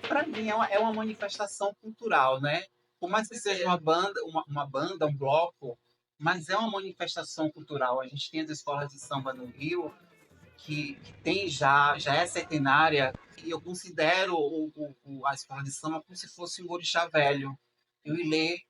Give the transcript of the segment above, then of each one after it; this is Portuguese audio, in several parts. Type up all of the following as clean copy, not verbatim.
para mim é uma manifestação cultural, né? Por mais que seja uma banda, um bloco, mas é uma manifestação cultural. A gente tem as escolas de samba no Rio, que tem já é centenária, e eu considero a escola de samba como se fosse um orixá velho. E o Ilê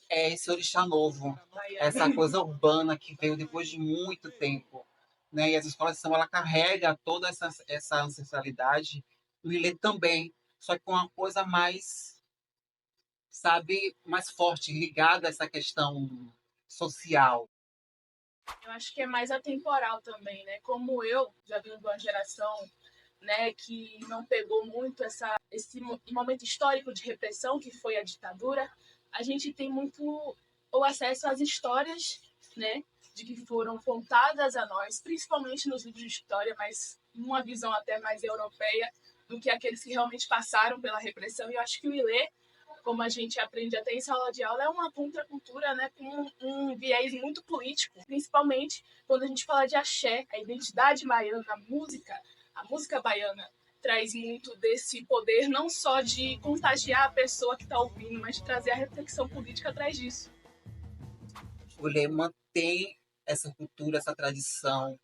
é esse orixá novo, essa coisa urbana que veio depois de muito tempo. Né? E as escolas de samba ela carrega toda essa ancestralidade, o Ilê também, só que com uma coisa mais, sabe, mais forte, ligada a essa questão social. Eu acho que é mais atemporal também, né? Como eu já vim de uma geração, né, que não pegou muito esse momento histórico de repressão que foi a ditadura, a gente tem muito o acesso às histórias, né, de que foram contadas a nós, principalmente nos livros de história, mas numa visão até mais europeia do que aqueles que realmente passaram pela repressão. E eu acho que o Ilê, como a gente aprende até em sala de aula, é uma contracultura, né, com um viés muito político, principalmente quando a gente fala de axé, a identidade baiana, a música baiana traz muito desse poder, não só de contagiar a pessoa que está ouvindo, mas de trazer a reflexão política atrás disso. O Ilê mantém essa cultura, essa tradição,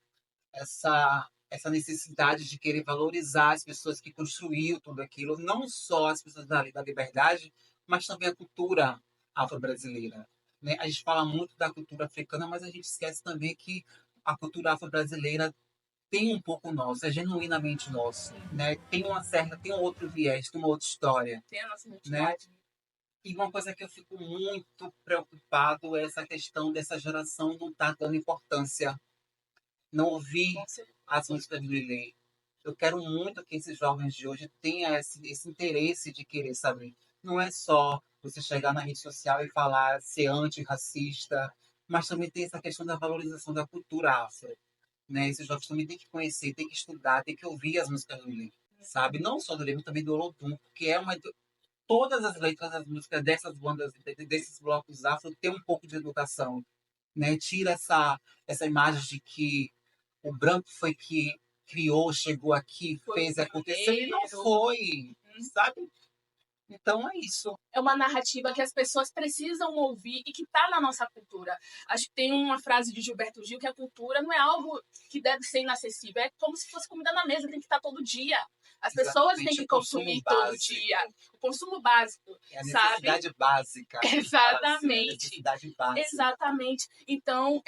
essa necessidade de querer valorizar as pessoas que construíram tudo aquilo, não só as pessoas da liberdade, mas também a cultura afro-brasileira. Né? A gente fala muito da cultura africana, mas a gente esquece também que a cultura afro-brasileira tem um pouco nosso, é genuinamente nosso. Né? Tem um outro viés, tem uma outra história. Tem a nossa Né? identidade. E uma coisa que eu fico muito preocupado é essa questão dessa geração não estar dando importância, não ouvir as músicas do Ilê. Eu quero muito que esses jovens de hoje tenham esse interesse de querer saber. Não é só você chegar na rede social e falar, ser antirracista, mas também tem essa questão da valorização da cultura afro. Né? Esses jovens também têm que conhecer, têm que estudar, têm que ouvir as músicas do Ilê. Sabe? Não só do Ilê, mas também do Olodum, porque todas as letras das músicas dessas bandas, desses blocos afro, tem um pouco de educação. Né? Tira essa imagem de que o branco foi que criou, chegou aqui, fez acontecer, e não foi, sabe? Então é isso. É uma narrativa que as pessoas precisam ouvir e que está na nossa cultura. Acho que tem uma frase de Gilberto Gil que a cultura não é algo que deve ser inacessível, é como se fosse comida na mesa, tem que estar todo dia. As pessoas têm que consumir todo dia. O consumo básico, é a necessidade sabe? básica. Exatamente. É a necessidade básica. Exatamente. Então,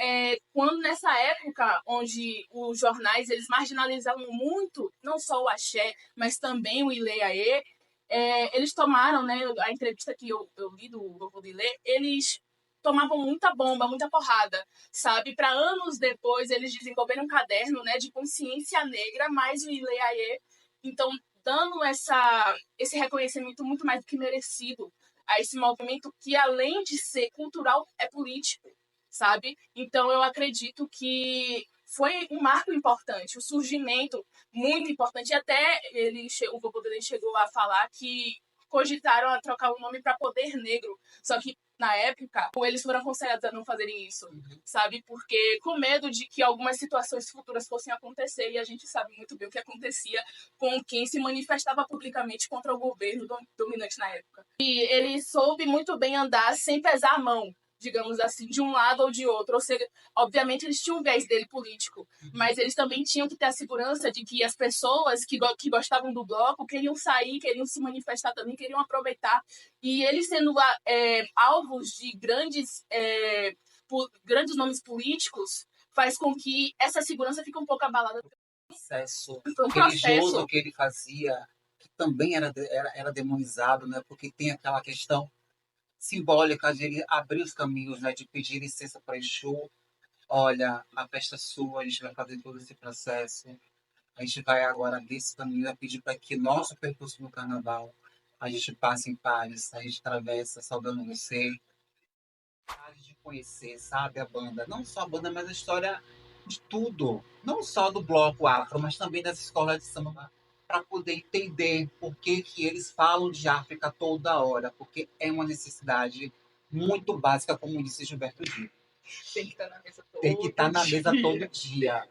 quando nessa época onde os jornais eles marginalizavam muito, não só o axé, mas também o Ilê-Aê, eles tomaram, né, a entrevista que eu li do Vovô de Ilê, eles tomavam muita bomba, muita porrada, sabe? Para anos depois eles desenvolveram um caderno, né, de consciência negra, mais o Ilê-Aê, então dando esse reconhecimento muito mais do que merecido a esse movimento que, além de ser cultural, é político, sabe? Então eu acredito que foi um marco importante, o surgimento muito importante. E até o Vovô dele chegou a falar que cogitaram a trocar o nome para Poder Negro. Só que, na época, eles foram aconselhados a não fazerem isso, sabe? Porque com medo de que algumas situações futuras fossem acontecer, e a gente sabe muito bem o que acontecia com quem se manifestava publicamente contra o governo dominante na época. E ele soube muito bem andar sem pesar a mão, digamos assim, de um lado ou de outro. Ou seja, obviamente eles tinham um viés dele político, mas eles também tinham que ter a segurança de que as pessoas que gostavam do bloco queriam sair, queriam se manifestar também, queriam aproveitar. E eles sendo alvos de grandes nomes políticos, faz com que essa segurança fique um pouco abalada. Processo. Aquele jogo que ele fazia, que também era demonizado, né? Porque tem aquela questão simbólica de ele abrir os caminhos, né? De pedir licença para Exu. Olha, a festa é sua, a gente vai fazer todo esse processo. A gente vai agora desse caminho a pedir para que nosso percurso no carnaval a gente passe em paz, a gente atravessa saudando você. De conhecer, sabe, a banda. Não só a banda, mas a história de tudo. Não só do bloco afro, mas também das escolas de samba. Para poder entender por que eles falam de África toda hora. Porque é uma necessidade muito básica, como disse Gilberto Gil. Tem que estar na mesa todo Tem que estar na mesa todo dia.